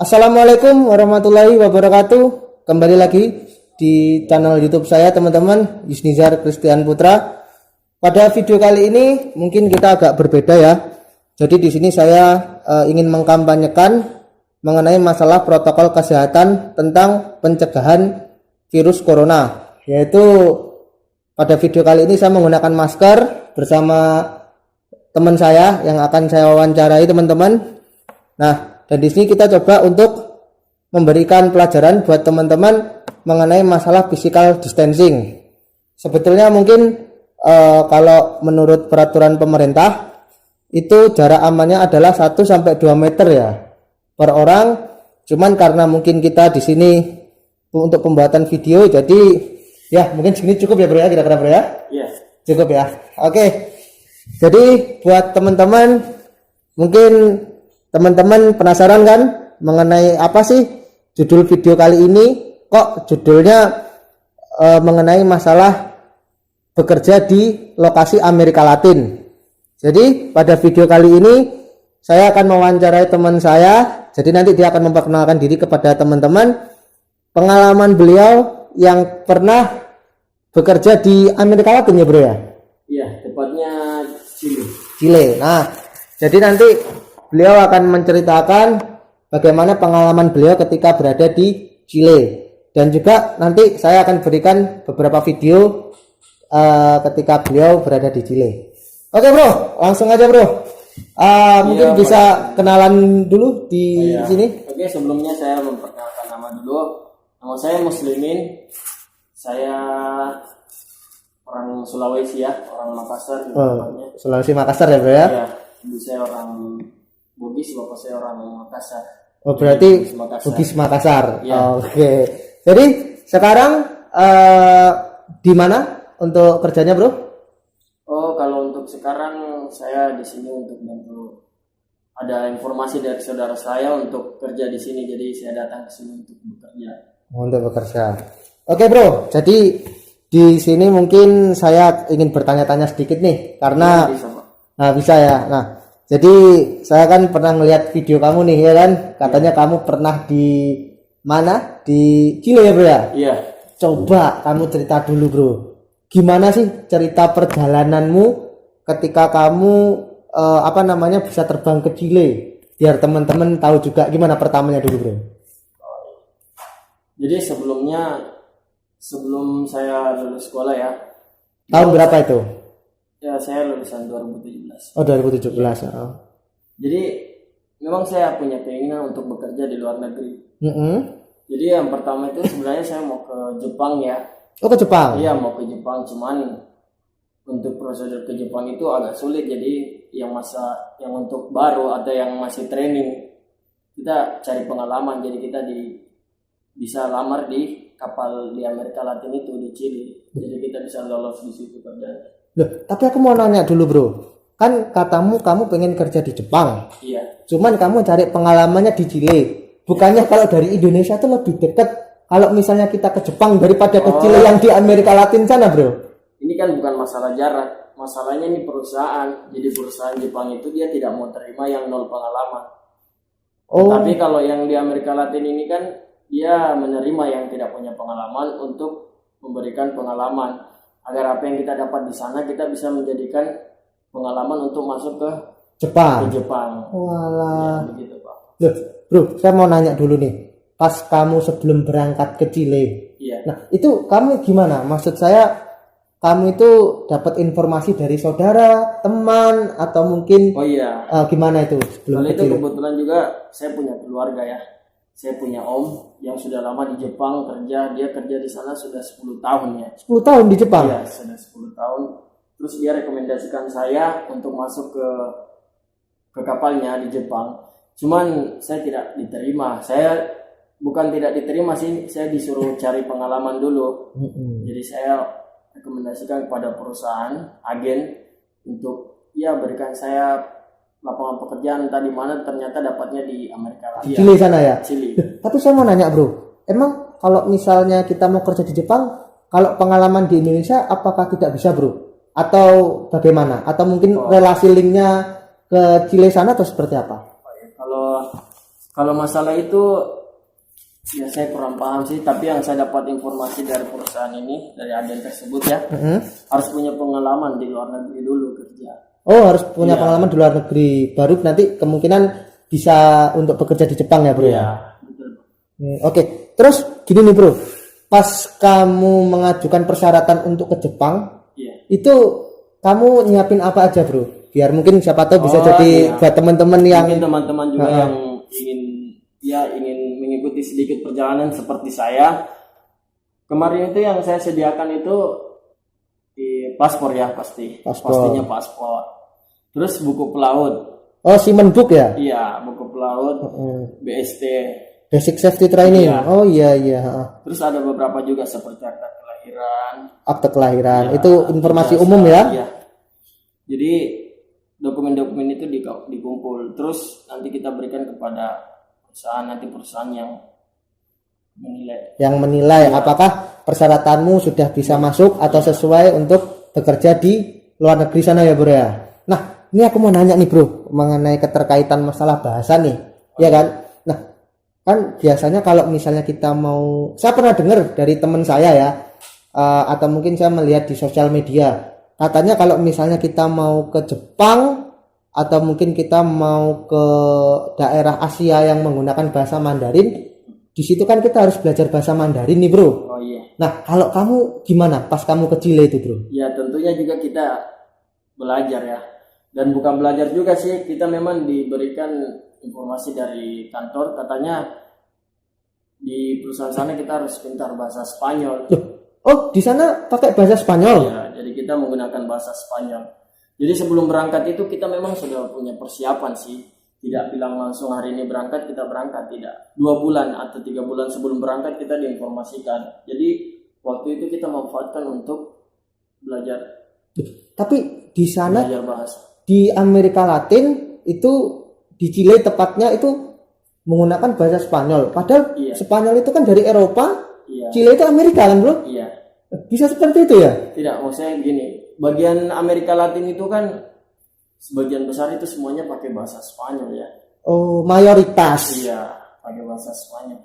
Assalamualaikum warahmatullahi wabarakatuh. Kembali lagi di channel YouTube saya, teman-teman, Yusnizar Christian Putra. Pada video kali ini mungkin kita agak berbeda ya. Jadi di sini saya ingin mengkampanyekan mengenai masalah protokol kesehatan tentang pencegahan virus corona. Yaitu pada video kali ini saya menggunakan masker bersama teman saya yang akan saya wawancarai, teman-teman. Nah, dan di sini kita coba untuk memberikan pelajaran buat teman-teman mengenai masalah physical distancing. Sebetulnya mungkin kalau menurut peraturan pemerintah itu jarak amannya adalah 1 sampai 2 meter ya per orang. Cuman karena mungkin kita di sini untuk pembuatan video, jadi ya mungkin segini cukup ya bro ya, kira-kira bro ya? Iya. Cukup ya. Oke. Jadi buat teman-teman, mungkin teman-teman penasaran kan mengenai apa sih judul video kali ini? Kok judulnya mengenai masalah bekerja di lokasi Amerika Latin. Jadi pada video kali ini saya akan mewawancarai teman saya. Jadi nanti dia akan memperkenalkan diri kepada teman-teman, pengalaman beliau yang pernah bekerja di Amerika Latin ya bro ya? Iya, tepatnya Chile. Nah, jadi nanti beliau akan menceritakan bagaimana pengalaman beliau ketika berada di Chile, dan juga nanti saya akan berikan beberapa video ketika beliau berada di Chile. Oke bro, langsung aja bro. Mungkin bisa kenalan dulu di sini. Oke, sebelumnya saya memperkenalkan nama dulu. Nama saya Muslimin. Saya orang Sulawesi ya, orang Makassar. Sulawesi Makassar ya bro ya? Iya, ibu saya orang Bugis, bapak saya orang Makassar. Oh berarti Bugis Makassar. Ya. Oke. Jadi sekarang di mana untuk kerjanya bro? Oh, kalau untuk sekarang saya di sini untuk bantu. Ada informasi dari saudara saya untuk kerja di sini, jadi saya datang ke sini untuk bekerja. Untuk bekerja. Oke bro. Jadi di sini mungkin saya ingin bertanya-tanya sedikit nih, karena bisa ya. Nah. Jadi saya kan pernah ngelihat video kamu nih ya kan, katanya kamu pernah di mana? Di Chile ya bro ya? Iya. Coba kamu cerita dulu bro, gimana sih cerita perjalananmu ketika kamu bisa terbang ke Chile, biar teman-teman tahu juga gimana pertamanya dulu bro. Jadi sebelum saya lulus sekolah ya. Tahun berapa itu? Ya, saya lulusan 2017. Oh 2017 ya. Jadi memang saya punya keinginan untuk bekerja di luar negeri. Jadi yang pertama itu sebenarnya saya mau ke Jepang ya. Oh ke Jepang? Iya, mau ke Jepang, cuman untuk prosedur ke Jepang itu agak sulit. Jadi yang untuk baru atau yang masih training, kita cari pengalaman. Jadi kita bisa lamar di kapal di Amerika Latin itu, di Chile. Jadi kita bisa lolos di situ kerjanya. Loh, tapi aku mau nanya dulu bro, kan katamu kamu pengen kerja di Jepang. Iya. Cuman kamu cari pengalamannya di Chile. Bukannya kalau dari Indonesia tuh lebih dekat kalau misalnya kita ke Jepang daripada ke Chile yang di Amerika Latin sana bro? Ini kan bukan masalah jarak, masalahnya ini perusahaan. Jadi perusahaan Jepang itu dia tidak mau terima yang nol pengalaman. Tapi kalau yang di Amerika Latin ini kan dia menerima yang tidak punya pengalaman untuk memberikan pengalaman. Agar apa yang kita dapat di sana kita bisa menjadikan pengalaman untuk masuk ke Jepang. Walah. Ya, begitu Pak. Loh, bro, saya mau nanya dulu nih. Pas kamu sebelum berangkat ke Chile. Iya. Nah, itu kamu gimana? Maksud saya kamu itu dapat informasi dari saudara, teman, atau mungkin gimana itu sebelum ke Chile? Itu kebetulan juga saya punya keluarga ya. Saya punya om yang sudah lama di Jepang kerja. Dia kerja di sana sudah 10 tahun ya. 10 tahun di Jepang? Iya, sudah 10 tahun. Terus dia rekomendasikan saya untuk masuk ke kapalnya di Jepang. Cuman saya tidak diterima. Saya bukan tidak diterima sih, saya disuruh cari pengalaman dulu. Jadi saya rekomendasikan kepada perusahaan, agen, untuk berikan saya lapangan pekerjaan entah di mana, ternyata dapatnya di Amerika Latin. Chile sana ya? Chile. Tapi saya mau nanya bro, emang kalau misalnya kita mau kerja di Jepang, kalau pengalaman di Indonesia apakah tidak bisa bro? Atau bagaimana? Atau mungkin relasi linknya ke Chile sana atau seperti apa? Kalau masalah itu ya saya kurang paham sih, tapi yang saya dapat informasi dari perusahaan ini, dari agen tersebut ya, harus punya pengalaman di luar negeri dulu kerja. Oh, harus punya pengalaman di luar negeri, baru nanti kemungkinan bisa untuk bekerja di Jepang ya, Bro? Iya, betul. Oke. Terus gini nih, Bro. Pas kamu mengajukan persyaratan untuk ke Jepang, itu kamu nyiapin apa aja, Bro? Biar mungkin siapa tahu bisa jadi buat teman-teman yang mungkin teman-teman juga yang ingin mengikuti sedikit perjalanan seperti saya. Kemarin itu yang saya sediakan itu di paspor ya, pastinya paspor. Terus buku pelaut. Oh, Seaman Book ya? Iya, buku pelaut, BST, Basic Safety Training. Iya. Oh iya. Terus ada beberapa juga seperti akta kelahiran. Akte kelahiran. Ya, itu informasi umum ya? Iya. Jadi dokumen-dokumen itu dikumpul. Terus nanti kita berikan kepada perusahaan yang menilai. Yang menilai apakah persyaratanmu sudah bisa masuk atau sesuai untuk bekerja di luar negeri sana ya, Bro ya. Nah, ini aku mau nanya nih, Bro, mengenai keterkaitan masalah bahasa nih. Ya kan? Nah, kan biasanya kalau misalnya kita mau, saya pernah dengar dari teman saya ya, atau mungkin saya melihat di sosial media, katanya kalau misalnya kita mau ke Jepang atau mungkin kita mau ke daerah Asia yang menggunakan bahasa Mandarin, di situ kan kita harus belajar bahasa Mandarin nih, Bro. Oh iya. Nah, kalau kamu gimana pas kamu ke Chile itu, Bro? Ya, tentunya juga kita belajar ya. Dan bukan belajar juga sih, kita memang diberikan informasi dari kantor, katanya di perusahaan sana kita harus pintar bahasa Spanyol. Oh, di sana pakai bahasa Spanyol? Ya, jadi kita menggunakan bahasa Spanyol. Jadi sebelum berangkat itu kita memang sudah punya persiapan sih. Tidak bilang langsung hari ini berangkat, kita berangkat. Tidak. 2 bulan atau 3 bulan sebelum berangkat kita diinformasikan. Jadi waktu itu kita manfaatkan untuk belajar. Tapi di sana, belajar bahasa. Di Amerika Latin itu, di Chile tepatnya itu menggunakan bahasa Spanyol. Padahal Spanyol itu kan dari Eropa, Chile itu Amerika kan, Bro? Iya. Bisa seperti itu ya? Tidak, maksudnya gini. Bagian Amerika Latin itu kan sebagian besar itu semuanya pakai bahasa Spanyol ya. Oh, mayoritas. Iya, pakai bahasa Spanyol.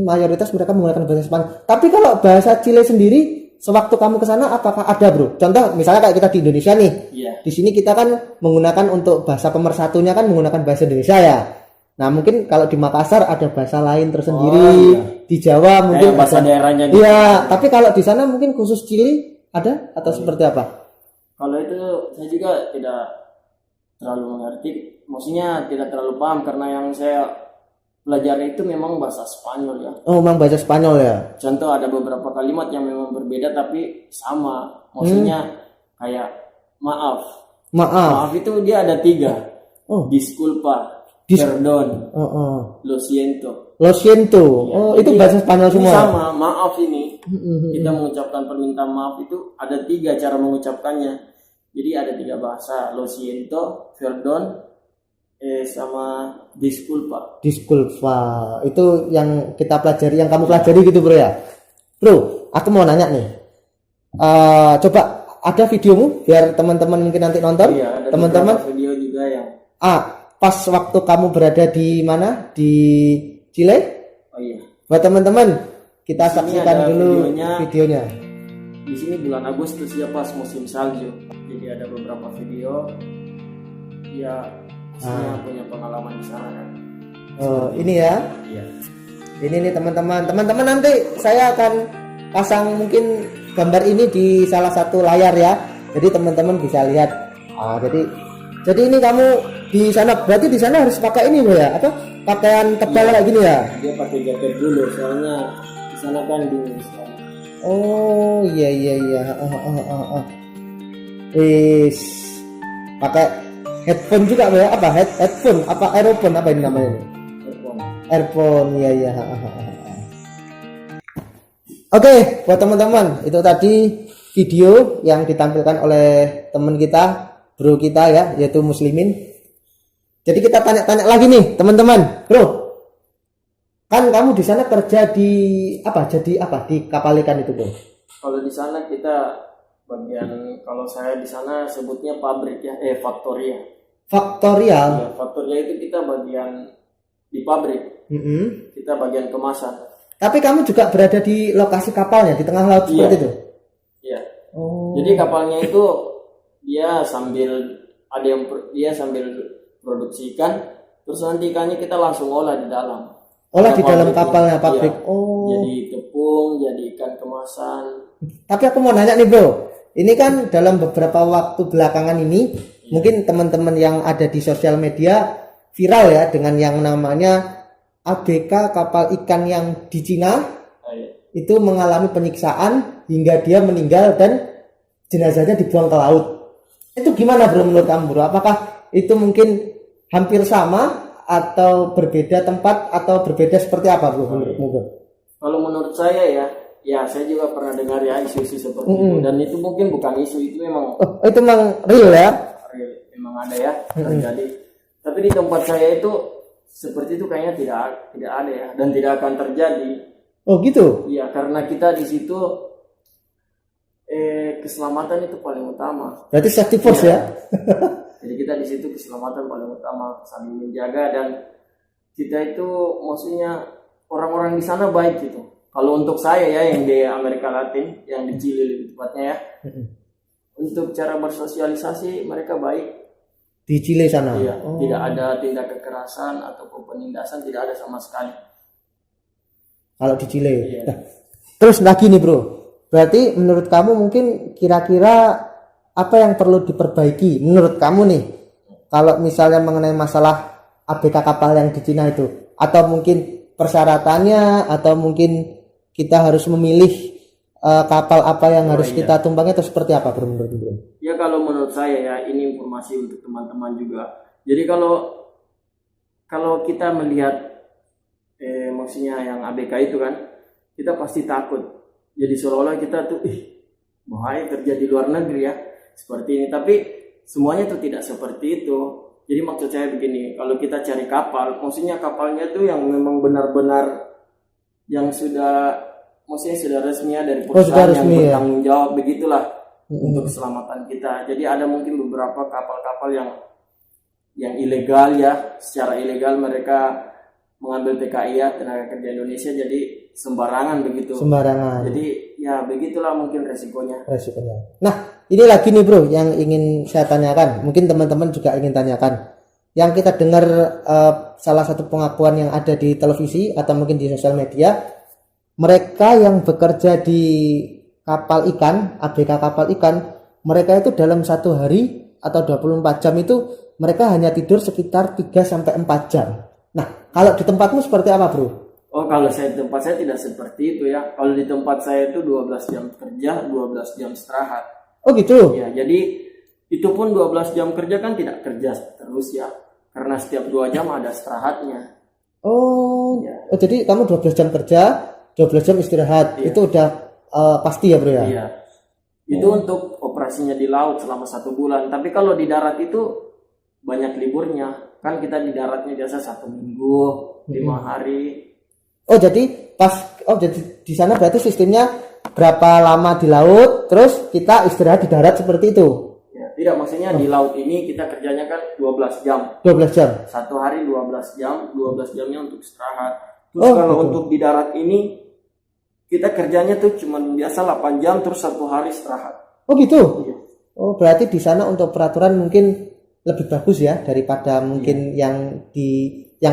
Mayoritas mereka menggunakan bahasa Spanyol. Tapi kalau bahasa Chile sendiri, sewaktu kamu ke sana apakah ada, Bro? Contoh misalnya kayak kita di Indonesia nih. Iya. Di sini kita kan menggunakan untuk bahasa pemersatunya kan menggunakan bahasa Indonesia ya. Nah, mungkin kalau di Makassar ada bahasa lain tersendiri. Di Jawa mungkin bahasa daerahnya gitu. Iya, tapi kalau di sana mungkin khusus Chile ada atau seperti apa? Kalau itu saya juga tidak terlalu mengerti, maksudnya tidak terlalu paham karena yang saya pelajari itu memang bahasa Spanyol ya. Oh, memang bahasa Spanyol ya. Contoh ada beberapa kalimat yang memang berbeda tapi sama, maksudnya kayak maaf. Maaf itu dia ada 3. Disculpa, perdon, lo siento. Lo siento. Ya, itu bahasa Spanyol semua. Sama, maaf ini. Kita mengucapkan permintaan maaf itu ada 3 cara mengucapkannya. Jadi ada 3 bahasa, lo siento, perdon, sama disculpa. Disculpa. Itu yang kita pelajari, yang kamu pelajari gitu, Bro ya. Bro, aku mau nanya nih. Coba ada videomu biar teman-teman mungkin nanti nonton. Iya, ada teman-teman video juga yang pas waktu kamu berada di mana? Di Chile? Oh iya. Buat teman-teman, kita saksikan dulu videonya. Di sini bulan Agustus ya pas musim salju. Jadi ada beberapa video. Ya, saya punya pengalaman di sana kan. Oh, ini ya. Iya. Ini nih teman-teman. Teman-teman nanti saya akan pasang mungkin gambar ini di salah satu layar ya. Jadi teman-teman bisa lihat. Jadi ini kamu di sana, berarti di sana harus pakai ini Bro ya? Apa? Pakaian tebal kayak gini ya? Dia pakai jaket dulu soalnya di sana kan dingin sekali. Oh iya. Wis pakai headphone juga Bro ya? Apa headphone? Apa earphone? Apa ini namanya? Earphone. Iya. Oke, buat teman-teman, itu tadi video yang ditampilkan oleh teman kita, bro kita ya, yaitu Muslimin. Jadi kita tanya-tanya lagi nih, teman-teman. Bro, kan kamu di sana kerja di apa? Jadi apa? Di kapal ikan itu, Bro? Kalau di sana kita bagian, kalau saya di sana sebutnya pabrik ya, Factoria. Factorial. Ya, Factoria itu kita bagian di pabrik. Mm-mm. Kita bagian kemasan. Tapi kamu juga berada di lokasi kapalnya di tengah laut seperti itu. Iya. Oh. Jadi kapalnya itu dia sambil produksi ikan, terus nanti ikannya kita langsung olah di dalam. Olah di dalam Pabriknya. kapalnya pabrik. Iya. Oh. Jadi tepung, jadi ikan kemasan. Tapi aku mau nanya nih bro, ini kan dalam beberapa waktu belakangan ini, mungkin teman-teman yang ada di sosial media viral ya dengan yang namanya ABK kapal ikan yang di Cina Iya. itu mengalami penyiksaan hingga dia meninggal dan jenazahnya dibuang ke laut. Itu gimana bro menurut kamu bro? Apakah itu mungkin hampir sama atau berbeda tempat atau berbeda seperti apa bro menurutmu bro? Kalau menurut saya ya saya juga pernah dengar ya isu-isu seperti itu, dan itu mungkin bukan isu, itu memang Oh, itu memang real ya? memang ada ya terjadi. Tapi di tempat saya itu seperti itu kayaknya tidak ada ya, dan tidak akan terjadi. Oh gitu? Iya, karena kita di situ keselamatan itu paling utama. Berarti safety first ya? Jadi kita di situ keselamatan paling utama, saling menjaga, dan kita itu maksudnya orang-orang di sana baik gitu. Kalau untuk saya ya yang di Amerika Latin, yang di Chile lebih tepatnya ya, untuk cara bersosialisasi mereka baik. Di Chile sana? Iya, Oh. tidak ada tindak kekerasan ataupun penindasan, tidak ada sama sekali. Kalau di Chile. Iya. Nah, terus lagi nih bro, berarti menurut kamu mungkin kira-kira apa yang perlu diperbaiki menurut kamu nih? Kalau misalnya mengenai masalah ABK kapal yang di Cina itu, atau mungkin persyaratannya, atau mungkin kita harus memilih kapal apa yang harus kita tumpangi, atau seperti apa bro menurut bro? Ya kalau menurut saya ya, ini informasi untuk teman-teman juga. Jadi kalau kita melihat maksudnya yang ABK itu kan, kita pasti takut. Jadi seolah-olah kita tuh bahaya kerja di luar negeri ya seperti ini. Tapi semuanya tuh tidak seperti itu. Jadi maksud saya begini, kalau kita cari kapal, maksudnya kapalnya tuh yang memang benar-benar yang maksudnya sudah resmi ya dari perusahaan yang bertanggung jawab, begitulah untuk keselamatan kita. Jadi ada mungkin beberapa kapal-kapal yang ilegal ya, secara ilegal mereka mengambil TKI ya, tenaga kerja Indonesia, jadi sembarangan begitu. Sembarangan. Jadi ya begitulah mungkin resikonya. Nah, ini lagi nih bro yang ingin saya tanyakan, mungkin teman-teman juga ingin tanyakan. Yang kita dengar salah satu pengakuan yang ada di televisi atau mungkin di sosial media, mereka yang bekerja di kapal ikan, ABK kapal ikan, mereka itu dalam satu hari atau 24 jam itu mereka hanya tidur sekitar 3-4 jam. Nah, kalau di tempatmu seperti apa bro? Oh, kalau di tempat saya tidak seperti itu ya. Kalau di tempat saya itu 12 jam kerja, 12 jam istirahat. Oh gitu? Ya, jadi itu pun 12 jam kerja kan tidak kerja terus ya. Karena setiap 2 jam ada istirahatnya. Oh, ya. Oh jadi kamu 12 jam kerja, 12 jam istirahat. Iya. Itu udah pasti ya bro ya? Iya. Itu untuk operasinya di laut selama 1 bulan. Tapi kalau di darat itu banyak liburnya. Kan kita di daratnya biasa 1 minggu, 5 hari. Oh jadi jadi di sana berarti sistemnya berapa lama di laut, terus kita istirahat di darat seperti itu? Ya, tidak, maksudnya di laut ini kita kerjanya kan 12 jam. 12 jam? 1 hari 12 jam, 12 jamnya untuk istirahat. Terus kalau gitu. untuk di darat ini kita kerjanya tuh cuma biasa 8 jam, terus 1 hari istirahat. Oh gitu? Iya. Oh berarti di sana untuk peraturan mungkin lebih bagus ya daripada mungkin yang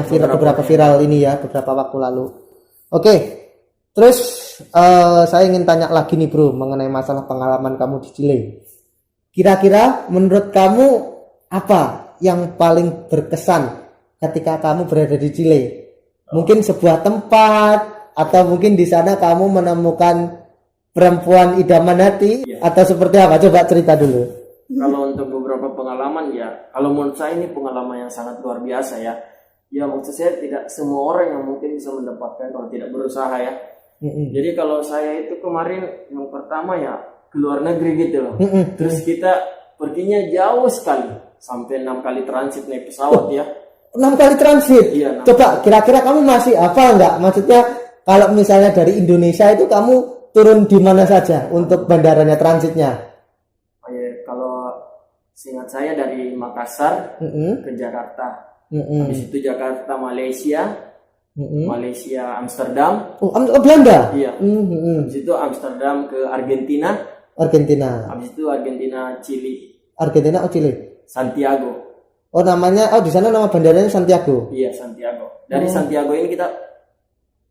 viral, beberapa viral ini ya beberapa waktu lalu. Oke, terus saya ingin tanya lagi nih bro mengenai masalah pengalaman kamu di Chile. Kira-kira menurut kamu apa yang paling berkesan ketika kamu berada di Chile? Mungkin sebuah tempat, atau mungkin di sana kamu menemukan perempuan idaman hati, atau seperti apa? Coba cerita dulu. Kalau untuk beberapa pengalaman ya, kalau menurut saya ini pengalaman yang sangat luar biasa ya. Ya maksud saya tidak semua orang yang mungkin bisa mendapatkan kalau tidak berusaha ya. Jadi kalau saya itu kemarin yang pertama ya ke luar negeri gitu loh. Terus kita perginya jauh sekali, sampai 6 kali transit naik pesawat ya. 6 kali transit? Iya. Coba kira-kira kamu masih hafal nggak? Maksudnya kalau misalnya dari Indonesia itu kamu turun di mana saja untuk bandaranya transitnya? Oh, ya, kalau seingat saya dari Makassar ke Jakarta. Habis itu Jakarta, Malaysia, Malaysia Amsterdam. Oh, Belanda. Iya. Habis itu Amsterdam ke Argentina. Habis itu Argentina, Chili. Argentina, Chile. Santiago. Oh, namanya, di sana nama bandaranya Santiago. Iya, Santiago. Dari Santiago ini kita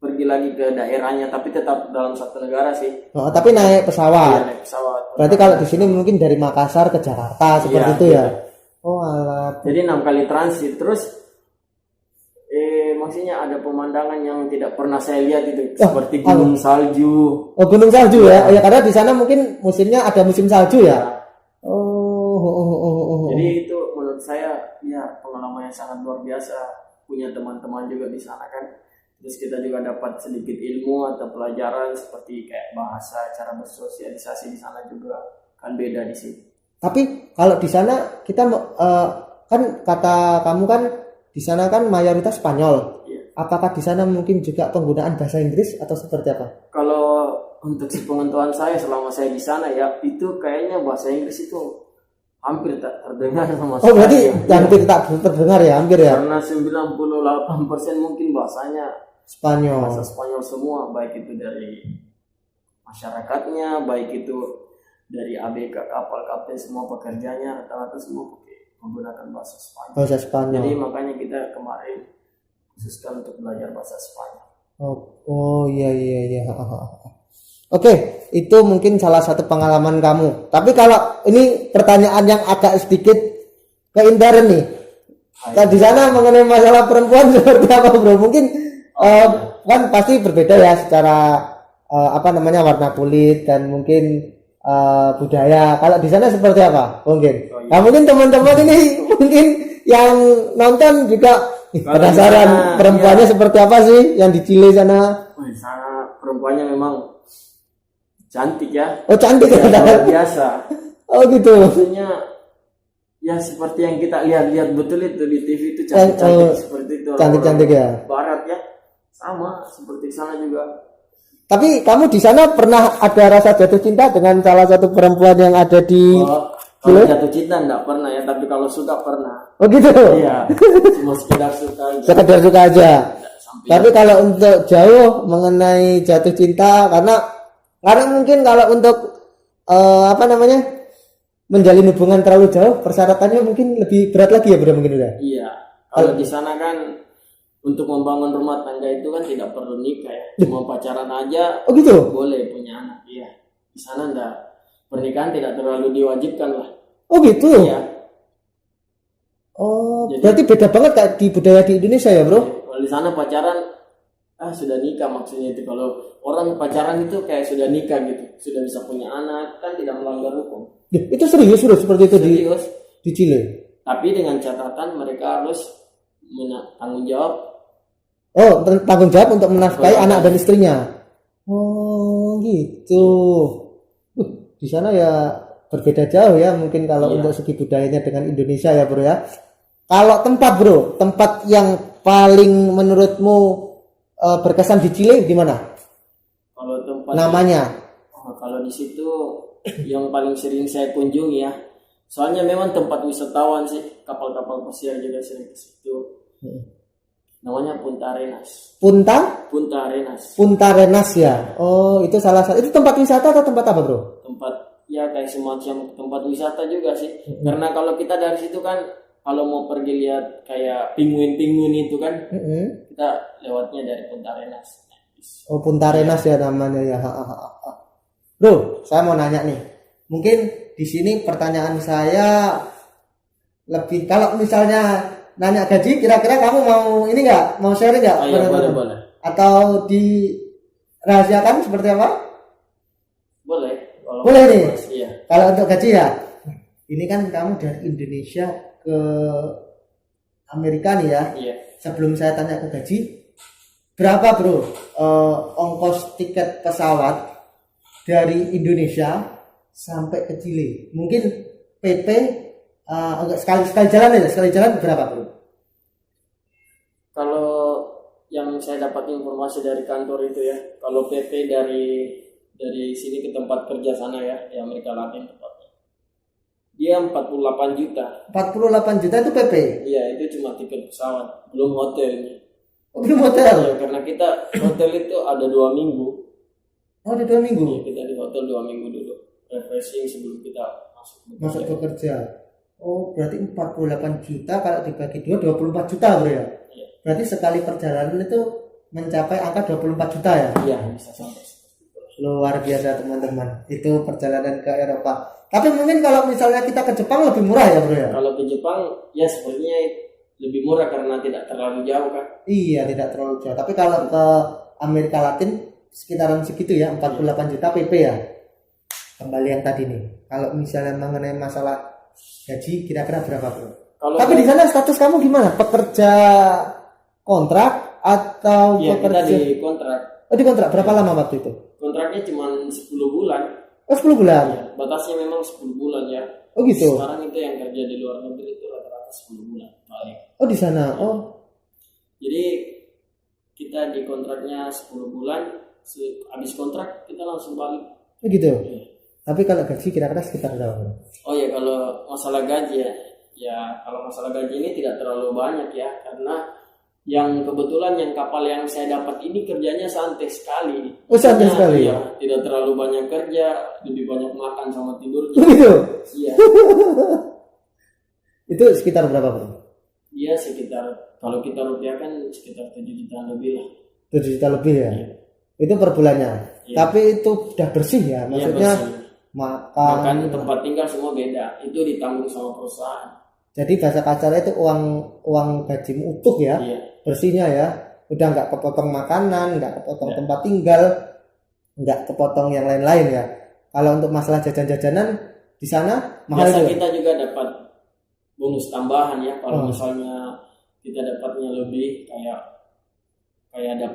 pergi lagi ke daerahnya, tapi tetap dalam satu negara sih. Oh, tapi naik pesawat. Iya, naik pesawat. Berarti kalau di sini mungkin dari Makassar ke Jakarta seperti itu ya. Oh, alat. Jadi 6 kali transit. Terus maksudnya ada pemandangan yang tidak pernah saya lihat itu, seperti gunung salju. Oh, gunung salju ya. Ya karena di sana mungkin musimnya ada musim salju ya. Jadi itu menurut saya ya pengalaman yang sangat luar biasa. Punya teman-teman juga di sana kan. Terus kita juga dapat sedikit ilmu atau pelajaran seperti kayak bahasa, cara bersosialisasi di sana juga kan beda di sini. Tapi kalau di sana kita kan kata kamu kan di sana kan mayoritas Spanyol. Iya. Apakah di sana mungkin juga penggunaan bahasa Inggris atau seperti apa? Kalau untuk sepengetahuan saya selama saya di sana ya itu kayaknya bahasa Inggris itu hampir tak terdengar sama sekali. Oh, berarti hampir tak terdengar ya, hampir ya. Karena 98% mungkin bahasanya Spanyol. Bahasa Spanyol semua, baik itu dari masyarakatnya, baik itu dari ABK kapal kapten, semua pekerjanya rata-rata semua menggunakan bahasa Spanyol. Bahasa Spanyol. Jadi makanya kita kemarin khususkan untuk belajar bahasa Spanyol. Oh iya. Oke, itu mungkin salah satu pengalaman kamu. Tapi kalau ini pertanyaan yang agak sedikit keindaran nih. Di sana mengenai masalah perempuan seperti apa, Bro? Mungkin kan pasti berbeda ya secara warna kulit dan mungkin budaya. Kalau di sana seperti apa? Mungkin. Nah, mungkin teman-teman ini mungkin yang nonton juga penasaran perempuannya seperti apa sih yang di Chile sana? Di sana perempuannya memang cantik ya. Oh, cantik ya, luar biasa. Oh gitu. Maksudnya ya seperti yang kita lihat betul itu di TV itu cantik-cantik seperti itu. Cantik-cantik ya. Barat ya. Sama seperti di sana juga. Tapi kamu di sana pernah ada rasa jatuh cinta dengan salah satu perempuan yang ada di kalau jatuh cinta enggak pernah ya, tapi kalau suka pernah. Oh gitu. Iya. Cuma sekedar suka aja. Sekedar suka aja. Tapi kalau untuk jauh mengenai jatuh cinta karena mungkin kalau untuk menjalin hubungan terlalu jauh persyaratannya mungkin lebih berat lagi ya, Bro, mungkin udah. Iya. Kalau di sana kan untuk membangun rumah tangga itu kan tidak perlu nikah ya. Cuma pacaran aja. Oh gitu. Boleh punya anak. Iya. Di sana enggak, pernikahan tidak terlalu diwajibkan lah. Oh gitu. Iya. Oh, jadi, berarti beda banget kayak di budaya di Indonesia ya, Bro? Kalau di sana pacaran sudah nikah maksudnya itu. Kalau orang pacaran itu kayak sudah nikah gitu, sudah bisa punya anak, kan tidak melanggar hukum. Itu serius seperti itu serius. Di Chile. Tapi dengan catatan mereka harus tanggung jawab. Oh, tanggung jawab untuk menafkahi anak dan istrinya. Oh, gitu. Di sana ya berbeda jauh ya mungkin kalau untuk segi budayanya dengan Indonesia ya, Bro ya. Kalau tempat, Bro, tempat yang paling menurutmu berkesan di Chile di mana? Kalau tempat namanya? Kalau di situ yang paling sering saya kunjungi ya. Soalnya memang tempat wisatawan sih, kapal-kapal pesiar juga sering ke situ. Namanya Punta Arenas. Punta Arenas. Punta Arenas ya. Oh, itu salah satu. Itu tempat wisata atau tempat apa, Bro? Tempat ya kayak semacam tempat wisata juga sih. Karena kalau kita dari situ kan kalau mau pergi lihat kayak pinguin-pinguin itu kan, kita lewatnya dari Punta Arenas. Oh, Punta Arenas ya namanya ya. Bro, saya mau nanya nih. Mungkin di sini pertanyaan saya lebih kalau misalnya nanya gaji, kira-kira kamu mau ini nggak? Mau sharing nggak? Iya, boleh. Atau dirahasiakan seperti apa? Boleh. Boleh nih. Iya. Kalau untuk gaji ya, ini kan kamu dari Indonesia ke Amerika nih ya. Iya. Sebelum saya tanya ke gaji, berapa, Bro, ongkos tiket pesawat dari Indonesia sampai ke Chile? Mungkin PP sekali jalan berapa, Bro? Kalau yang saya dapat informasi dari kantor itu ya, kalau PP dari sini ke tempat kerja sana ya, di Amerika Latin tepatnya, Dia 48 juta. 48 juta itu PP. Iya, itu cuma tiket pesawat, belum hotelnya. Oh, belum hotel. Ya, karena kita hotel itu ada 2 minggu. Oh, ada 2 minggu. Ya, kita di hotel 2 minggu dulu, refreshing sebelum kita Masuk bekerja. Oh, berarti 48 juta kalau dibagi 2 24 juta bro ya. Iya. Berarti sekali perjalanan itu mencapai angka 24 juta ya. Iya, bisa sampai. Luar biasa teman-teman. Itu perjalanan ke Eropa. Tapi mungkin kalau misalnya kita ke Jepang lebih murah ya bro ya. Kalau ke Jepang ya sebenarnya lebih murah karena tidak terlalu jauh kan. Iya, tidak terlalu jauh. Tapi kalau ke Amerika Latin sekitaran segitu ya, 48 juta PP ya. Kembali yang tadi nih. Kalau misalnya mengenai masalah gaji kira-kira berapa bro? Tapi di sana status kamu gimana? Pekerja kontrak atau ya, pekerja? Kita di kontrak. Oh, di kontrak berapa lama waktu itu? Kontraknya cuma 10 bulan. Oh, 10 bulan. Ya, batasnya memang 10 bulan ya. Oh gitu. Sekarang itu yang kerja di luar negeri itu rata-rata 10 bulan balik. Oh, di sana. Oh. Jadi kita di kontraknya 10 bulan, habis kontrak kita langsung balik. Oh gitu. Ya. Tapi kalau gaji kira-kira sekitar berapa? Oh ya, kalau masalah gaji ya kalau masalah gaji ini tidak terlalu banyak ya, karena yang kebetulan yang kapal yang saya dapat ini kerjanya santai sekali. Oh, santai sekali. Ya, tidak terlalu banyak kerja, lebih banyak makan sama tidur. Oh gitu. Iya. Itu sekitar berapa bro? Iya, sekitar kalau kita rupiahkan sekitar 7 juta lebih lah. 7 juta lebih ya. Iya. Itu per bulannya. Iya. Tapi itu udah bersih ya, maksudnya bersih. makan, tempat tinggal semua beda. Itu ditanggung sama perusahaan. Jadi bahasa kasarnya itu uang gajimu utuh ya. Iya. Bersihnya ya. Udah nggak kepotong makanan, nggak kepotong Iya. tempat tinggal, nggak kepotong yang lain-lain ya. Kalau untuk masalah jajan-jajanan di sana mahal Biasa juga. kita juga dapat bonus tambahan ya. Kalau Oh. misalnya kita dapatnya lebih kayak ada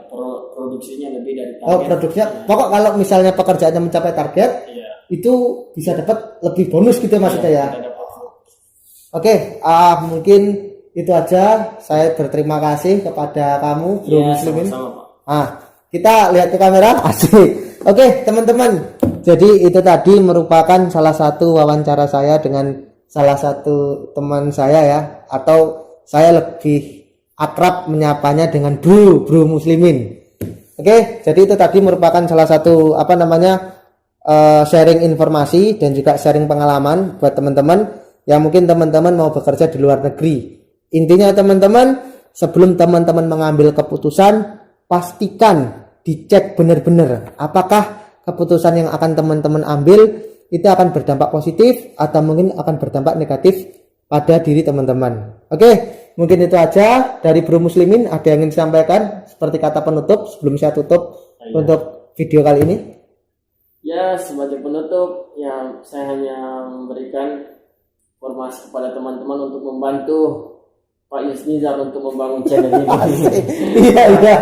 produksinya lebih dari target. Oh, produknya. Ya. Pokok kalau misalnya pekerjaannya mencapai target, Iya. itu bisa dapat lebih bonus gitu maksudnya ya. Kita dapat. Oke, mungkin itu aja. Saya berterima kasih kepada kamu, Bro Iya, Muslimin. sama-sama, Pak. Kita lihat ke kamera. Asik. Oke, teman-teman. Jadi itu tadi merupakan salah satu wawancara saya dengan salah satu teman saya ya, atau saya lebih akrab menyapanya dengan Bro Muslimin. Oke, jadi itu tadi merupakan salah satu sharing informasi dan juga sharing pengalaman buat teman-teman yang mungkin teman-teman mau bekerja di luar negeri. Intinya teman-teman, sebelum teman-teman mengambil keputusan, pastikan dicek benar-benar apakah keputusan yang akan teman-teman ambil itu akan berdampak positif atau mungkin akan berdampak negatif pada diri teman-teman. Oke, mungkin itu aja dari Bro Muslimin. Ada yang ingin disampaikan seperti kata penutup sebelum saya tutup untuk video kali ini? Ya, sebagai penutup, ya saya hanya memberikan informasi kepada teman-teman untuk membantu Pak Yusnizar untuk membangun channel ini. Iya.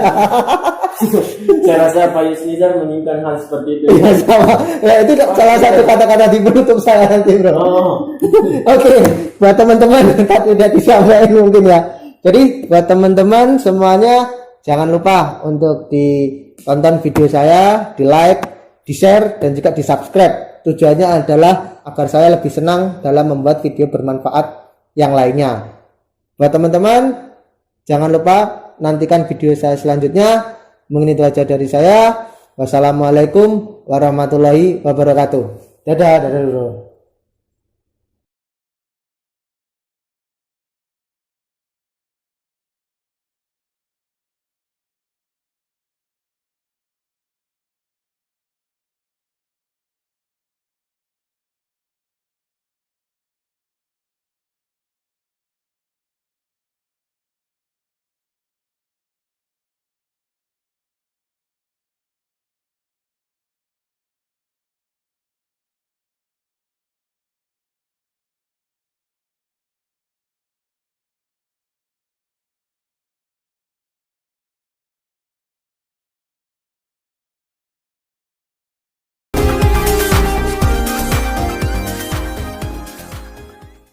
Saya rasa Pak Yusnizar menginginkan hal seperti itu. Iya sama. Ya itu salah satu kata-kata di penutup saya nanti bro. Oke, buat teman-teman tadi udah disampaikan mungkin ya. Jadi buat teman-teman semuanya jangan lupa untuk ditonton video saya, di like, di share dan juga di subscribe. Tujuannya adalah agar saya lebih senang dalam membuat video bermanfaat yang lainnya. Buat teman-teman jangan lupa nantikan video saya selanjutnya. Mungkin itu aja dari saya. Wassalamualaikum warahmatullahi wabarakatuh. Dadah bro.